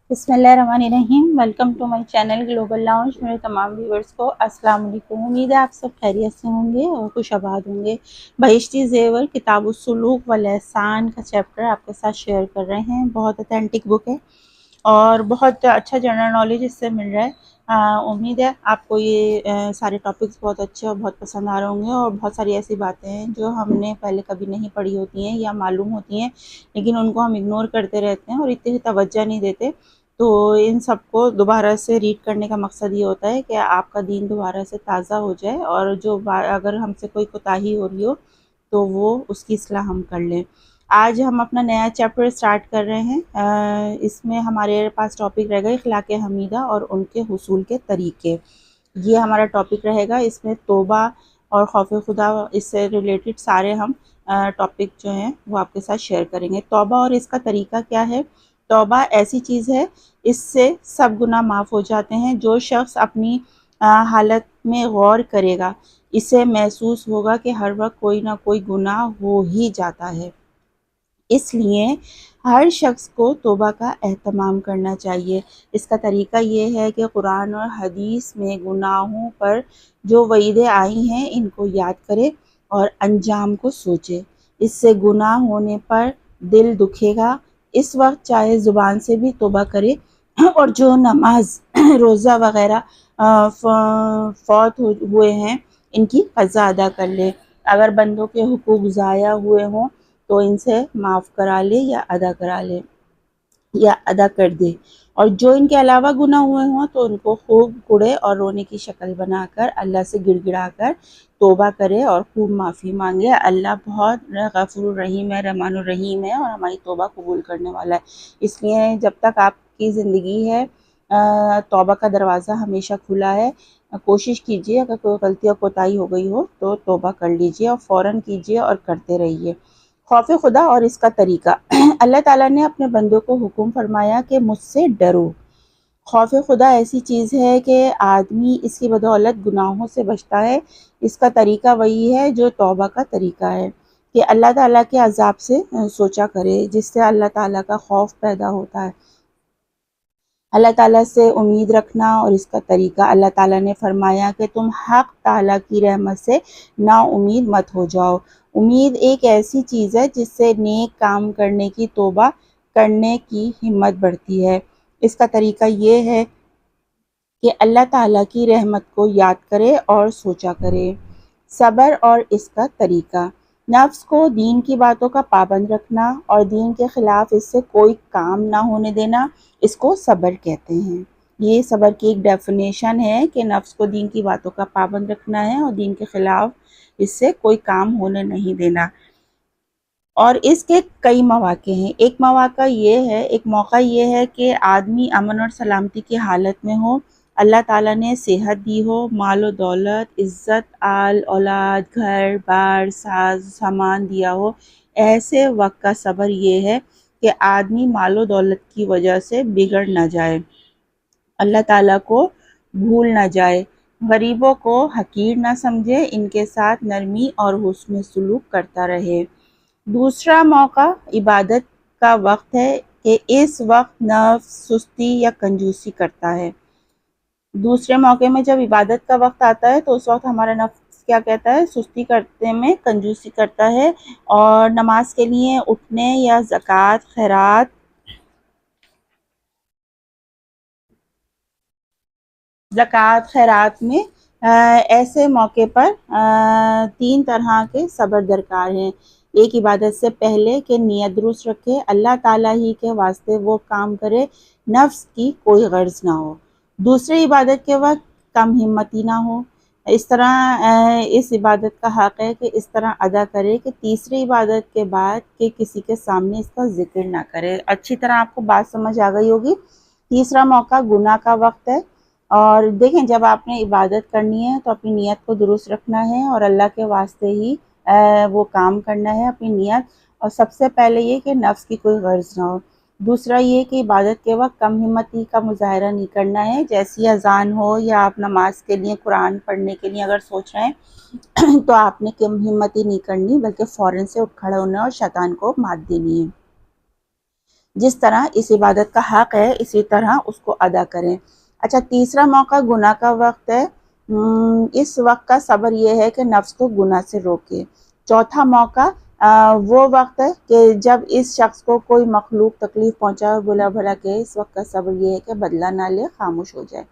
بسم اللہ الرحمن الرحیم۔ Welcome to my channel global lounge. میرے تمام ویورز کو السلام علیکم۔ امید ہے آپ سب خیریت سے ہوں گے اور خوش آباد ہوں گے۔ بہشتی زیور کتاب السلوک والاحسان کا چیپٹر آپ کے ساتھ شیئر کر رہے ہیں۔ بہت اتھینٹک بک ہے اور بہت اچھا جنرل نالج اس سے مل رہا ہے۔ امید ہے آپ کو یہ سارے ٹاپکس بہت اچھے اور بہت پسند آ رہے ہوں گے، اور بہت ساری ایسی باتیں ہیں جو ہم نے پہلے کبھی نہیں پڑھی ہوتی ہیں یا معلوم ہوتی ہیں، لیکن ان کو ہم اگنور کرتے رہتے ہیں اور اتنی توجہ نہیں دیتے۔ تو ان سب کو دوبارہ سے ریڈ کرنے کا مقصد یہ ہوتا ہے کہ آپ کا دین دوبارہ سے تازہ ہو جائے، اور جو اگر ہم سے کوئی کوتاہی ہو رہی ہو تو وہ اس کی اصلاح ہم کر لیں۔ آج ہم اپنا نیا چیپٹر سٹارٹ کر رہے ہیں۔ اس میں ہمارے پاس ٹاپک رہے گا اخلاق حمیدہ اور ان کے حصول کے طریقے۔ یہ ہمارا ٹاپک رہے گا۔ اس میں توبہ اور خوف خدا، اس سے ریلیٹڈ سارے ہم ٹاپک جو ہیں وہ آپ کے ساتھ شیئر کریں گے۔ توبہ اور اس کا طریقہ کیا ہے؟ توبہ ایسی چیز ہے، اس سے سب گناہ معاف ہو جاتے ہیں۔ جو شخص اپنی حالت میں غور کرے گا، اسے محسوس ہوگا کہ ہر وقت کوئی نہ کوئی گناہ ہو ہی جاتا ہے۔ اس لیے ہر شخص کو توبہ کا اہتمام کرنا چاہیے۔ اس کا طریقہ یہ ہے کہ قرآن اور حدیث میں گناہوں پر جو وعیدیں آئی ہیں ان کو یاد کرے اور انجام کو سوچے۔ اس سے گناہ ہونے پر دل دکھے گا، اس وقت چاہے زبان سے بھی توبہ کرے، اور جو نماز روزہ وغیرہ فوت ہوئے ہیں ان کی قضا ادا کر لے۔ اگر بندوں کے حقوق ضائع ہوئے ہوں تو ان سے معاف کرا لے یا ادا کر دے، اور جو ان کے علاوہ گناہ ہوئے ہوں تو ان کو خوب کوڑے اور رونے کی شکل بنا کر اللہ سے گڑ گڑا کر توبہ کرے اور خوب معافی مانگے۔ اللہ بہت غفور الرحیم ہے، رحمان الرحیم ہے، اور ہماری توبہ قبول کرنے والا ہے۔ اس لیے جب تک آپ کی زندگی ہے، توبہ کا دروازہ ہمیشہ کھلا ہے۔ کوشش کیجئے اگر کوئی غلطی اور کوتاہی ہو گئی ہو تو توبہ کر لیجئے، اور فوراً کیجئے اور کرتے رہیے۔ خوف خدا اور اس کا طریقہ۔ اللہ تعالیٰ نے اپنے بندوں کو حکم فرمایا کہ مجھ سے ڈرو۔ خوف خدا ایسی چیز ہے کہ آدمی اس کی بدولت گناہوں سے بچتا ہے۔ اس کا طریقہ وہی ہے جو توبہ کا طریقہ ہے، کہ اللہ تعالیٰ کے عذاب سے سوچا کرے، جس سے اللہ تعالیٰ کا خوف پیدا ہوتا ہے۔ اللہ تعالیٰ سے امید رکھنا اور اس کا طریقہ۔ اللہ تعالیٰ نے فرمایا کہ تم حق تعالیٰ کی رحمت سے نا امید مت ہو جاؤ۔ امید ایک ایسی چیز ہے جس سے نیک کام کرنے کی، توبہ کرنے کی ہمت بڑھتی ہے۔ اس کا طریقہ یہ ہے کہ اللہ تعالیٰ کی رحمت کو یاد کرے اور سوچا کرے۔ صبر اور اس کا طریقہ۔ نفس کو دین کی باتوں کا پابند رکھنا اور دین کے خلاف اس سے کوئی کام نہ ہونے دینا، اس کو صبر کہتے ہیں۔ یہ صبر کی ایک ڈیفینیشن ہے کہ نفس کو دین کی باتوں کا پابند رکھنا ہے اور دین کے خلاف اس سے کوئی کام ہونے نہیں دینا۔ اور اس کے کئی مواقع ہیں۔ ایک موقع یہ ہے کہ آدمی امن اور سلامتی کی حالت میں ہو، اللہ تعالیٰ نے صحت دی ہو، مال و دولت، عزت، آل اولاد، گھر بار، سامان دیا ہو۔ ایسے وقت کا صبر یہ ہے کہ آدمی مال و دولت کی وجہ سے بگڑ نہ جائے، اللہ تعالیٰ کو بھول نہ جائے، غریبوں کو حقیر نہ سمجھے، ان کے ساتھ نرمی اور حسن سلوک کرتا رہے۔ دوسرا موقع عبادت کا وقت ہے کہ اس وقت نفس سستی یا کنجوسی کرتا ہے۔ دوسرے موقع میں جب عبادت کا وقت آتا ہے تو اس وقت ہمارا نفس کیا کہتا ہے؟ سستی کرتے میں کنجوسی کرتا ہے، اور نماز کے لیے اٹھنے یا زکوٰۃ خیرات میں ایسے موقع پر 3 طرح کے صبر درکار ہیں۔ ایک عبادت سے پہلے کہ نیت درست رکھے، اللہ تعالیٰ ہی کے واسطے وہ کام کرے، نفس کی کوئی غرض نہ ہو۔ دوسری عبادت کے وقت کم ہمتی نہ ہو، اس طرح اس عبادت کا حق ہے کہ اس طرح ادا کرے کہ تیسری عبادت کے بعد کہ کسی کے سامنے اس کا ذکر نہ کرے۔ اچھی طرح آپ کو بات سمجھ آ گئی ہوگی۔ تیسرا موقع گناہ کا وقت ہے، اور دیکھیں جب آپ نے عبادت کرنی ہے تو اپنی نیت کو درست رکھنا ہے اور اللہ کے واسطے ہی وہ کام کرنا ہے، اپنی نیت۔ اور سب سے پہلے یہ کہ نفس کی کوئی غرض نہ ہو۔ دوسرا یہ کہ عبادت کے وقت کم ہمتی کا مظاہرہ نہیں کرنا ہے، جیسی اذان ہو یا آپ نماز کے لیے قرآن پڑھنے کے لیے اگر سوچ رہے ہیں تو آپ نے کم ہمتی نہیں کرنی، بلکہ فوراً سے اٹھ کھڑے ہونا اور شیطان کو مات دینی ہے۔ جس طرح اس عبادت کا حق ہے اسی طرح اس کو ادا کریں۔ اچھا، تیسرا موقع گناہ کا وقت ہے۔ اس وقت کا صبر یہ ہے کہ نفس کو گناہ سے روکے۔ چوتھا موقع وہ وقت ہے کہ جب اس شخص کو کوئی مخلوق تکلیف پہنچائے اور بلا بھلا کہ اس وقت کا صبر یہ ہے کہ بدلہ نہ لے، خاموش ہو جائے۔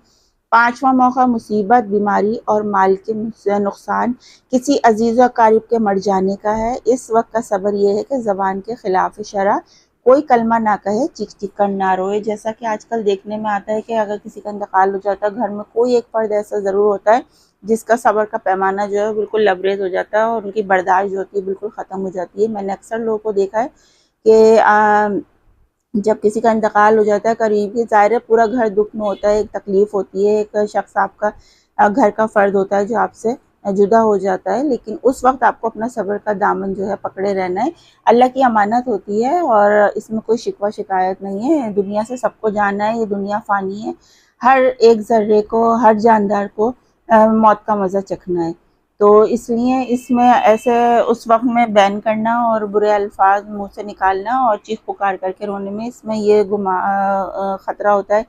پانچواں موقع مصیبت، بیماری اور مال کے نقصان، کسی عزیز و اقارب کے مر جانے کا ہے۔ اس وقت کا صبر یہ ہے کہ زبان کے خلاف شرع کوئی کلمہ نہ کہے، چیخ چیخ کر نہ روئے۔ جیسا کہ آج کل دیکھنے میں آتا ہے کہ اگر کسی کا انتقال ہو جاتا ہے، گھر میں کوئی ایک فرد ایسا ضرور ہوتا ہے جس کا صبر کا پیمانہ جو ہے بالکل لبریز ہو جاتا ہے اور ان کی برداشت جو ہوتی ہے بالکل ختم ہو جاتی ہے۔ میں نے اکثر لوگوں کو دیکھا ہے کہ جب کسی کا انتقال ہو جاتا ہے قریب کی، ظاہر ہے پورا گھر دکھ میں ہوتا ہے، ایک تکلیف ہوتی ہے، ایک شخص آپ کا گھر کا فرد ہوتا ہے جو آپ سے جدا ہو جاتا ہے، لیکن اس وقت آپ کو اپنا صبر کا دامن جو ہے پکڑے رہنا ہے۔ اللہ کی امانت ہوتی ہے اور اس میں کوئی شکوہ شکایت نہیں ہے۔ دنیا سے سب کو جانا ہے، یہ دنیا فانی ہے، ہر ایک ذرے کو، ہر جاندار کو موت کا مزہ چکھنا ہے۔ تو اس لیے اس میں ایسے اس وقت میں بین کرنا اور برے الفاظ منہ سے نکالنا اور چیخ پکار کر کے رونے میں، اس میں یہ خطرہ ہوتا ہے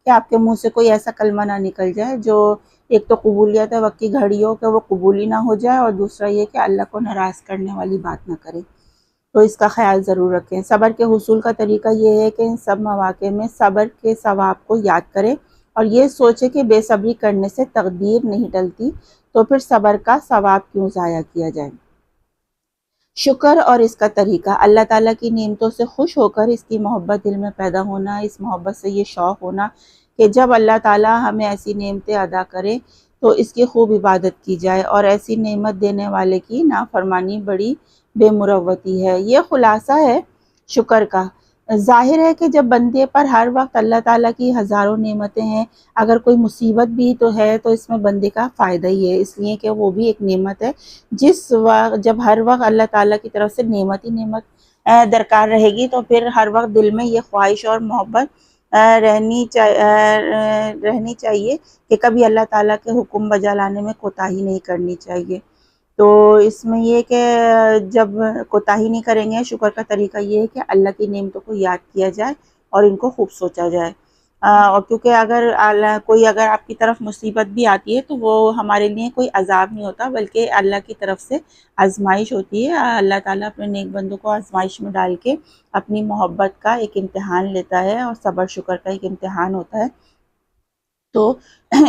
کہ آپ کے منہ سے کوئی ایسا کلمہ نہ نکل جائے جو ایک تو قبولیت وقت کی گھڑی ہو کہ وہ قبول ہی نہ ہو جائے، اور دوسرا یہ کہ اللہ کو ناراض کرنے والی بات نہ کرے۔ تو اس کا خیال ضرور رکھیں۔ صبر کے حصول کا طریقہ یہ ہے کہ ان سب مواقع میں صبر کے ثواب کو یاد کریں اور یہ سوچے کہ بے صبری کرنے سے تقدیر نہیں ٹلتی، تو پھر صبر کا ثواب کیوں ضائع کیا جائے۔ شکر اور اس کا طریقہ، اللہ تعالیٰ کی نعمتوں سے خوش ہو کر اس کی محبت دل میں پیدا ہونا، اس محبت سے یہ شوق ہونا کہ جب اللہ تعالیٰ ہمیں ایسی نعمتیں عطا کرے تو اس کی خوب عبادت کی جائے، اور ایسی نعمت دینے والے کی نافرمانی بڑی بے مروتی ہے۔ یہ خلاصہ ہے شکر کا۔ ظاہر ہے کہ جب بندے پر ہر وقت اللہ تعالیٰ کی ہزاروں نعمتیں ہیں، اگر کوئی مصیبت بھی تو ہے تو اس میں بندے کا فائدہ ہی ہے، اس لیے کہ وہ بھی ایک نعمت ہے۔ جس وقت جب ہر وقت اللہ تعالیٰ کی طرف سے نعمت ہی نعمت درکار رہے گی تو پھر ہر وقت دل میں یہ خواہش اور محبت رہنی چاہیے کہ کبھی اللہ تعالیٰ کے حکم بجا لانے میں کوتاہی نہیں کرنی چاہیے۔ تو اس میں یہ کہ جب کوتاہی نہیں کریں گے، شکر کا طریقہ یہ ہے کہ اللہ کی نعمتوں کو یاد کیا جائے اور ان کو خوب سوچا جائے۔ اور کیونکہ اگر آپ کی طرف مصیبت بھی آتی ہے تو وہ ہمارے لیے کوئی عذاب نہیں ہوتا، بلکہ اللہ کی طرف سے آزمائش ہوتی ہے۔ اللہ تعالیٰ اپنے نیک بندوں کو آزمائش میں ڈال کے اپنی محبت کا ایک امتحان لیتا ہے اور صبر شکر کا ایک امتحان ہوتا ہے۔ تو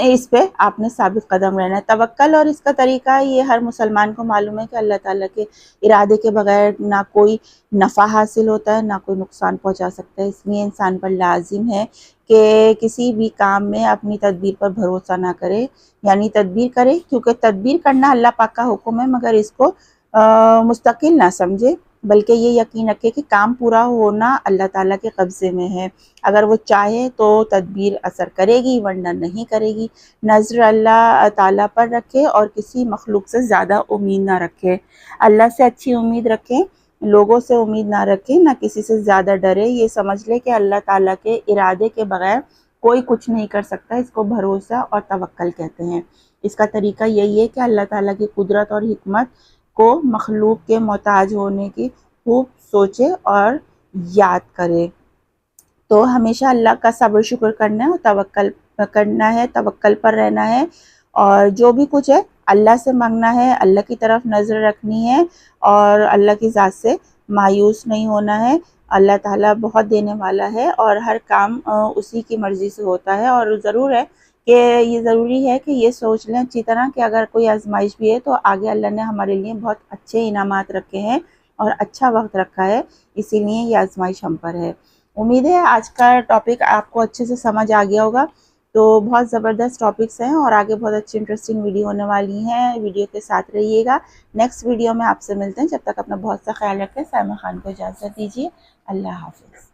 اس پہ آپ نے ثابت قدم رہنا ہے۔ توکل اور اس کا طریقہ، یہ ہر مسلمان کو معلوم ہے کہ اللہ تعالیٰ کے ارادے کے بغیر نہ کوئی نفع حاصل ہوتا ہے نہ کوئی نقصان پہنچا سکتا ہے، اس لیے انسان پر لازم ہے کہ کسی بھی کام میں اپنی تدبیر پر بھروسہ نہ کرے، یعنی تدبیر کرے، کیونکہ تدبیر کرنا اللہ پاک کا حکم ہے، مگر اس کو مستقل نہ سمجھے، بلکہ یہ یقین رکھے کہ کام پورا ہونا اللہ تعالیٰ کے قبضے میں ہے۔ اگر وہ چاہے تو تدبیر اثر کرے گی ورنہ نہیں کرے گی۔ نظر اللہ تعالیٰ پر رکھے اور کسی مخلوق سے زیادہ امید نہ رکھے۔ اللہ سے اچھی امید رکھیں، لوگوں سے امید نہ رکھیں، نہ کسی سے زیادہ ڈرے۔ یہ سمجھ لے کہ اللہ تعالیٰ کے ارادے کے بغیر کوئی کچھ نہیں کر سکتا، اس کو بھروسہ اور توکل کہتے ہیں۔ اس کا طریقہ یہی ہے کہ اللہ تعالیٰ کی قدرت اور حکمت کو مخلوق کے محتاج ہونے کی خوب سوچے اور یاد کرے۔ تو ہمیشہ اللہ کا صبر شکر کرنا ہے اور توکل کرنا ہے، توکل پر رہنا ہے، اور جو بھی کچھ ہے اللہ سے مانگنا ہے، اللہ کی طرف نظر رکھنی ہے اور اللہ کی ذات سے مایوس نہیں ہونا ہے۔ اللہ تعالیٰ بہت دینے والا ہے اور ہر کام اسی کی مرضی سے ہوتا ہے، اور ضرور ہے کہ یہ ضروری ہے کہ یہ سوچ لیں اچھی طرح کہ اگر کوئی آزمائش بھی ہے تو آگے اللہ نے ہمارے لیے بہت اچھے انعامات رکھے ہیں اور اچھا وقت رکھا ہے، اسی لیے یہ آزمائش ہم پر ہے۔ امید ہے آج کا ٹاپک آپ کو اچھے سے سمجھ آ گیا ہوگا۔ تو بہت زبردست ٹاپکس ہیں اور آگے بہت اچھی انٹرسٹنگ ویڈیو ہونے والی ہیں، ویڈیو کے ساتھ رہیے گا۔ نیکسٹ ویڈیو میں آپ سے ملتے ہیں، جب تک اپنا بہت سا خیال رکھیں۔ سائمہ خان کو اجازت دیجیے، اللہ حافظ۔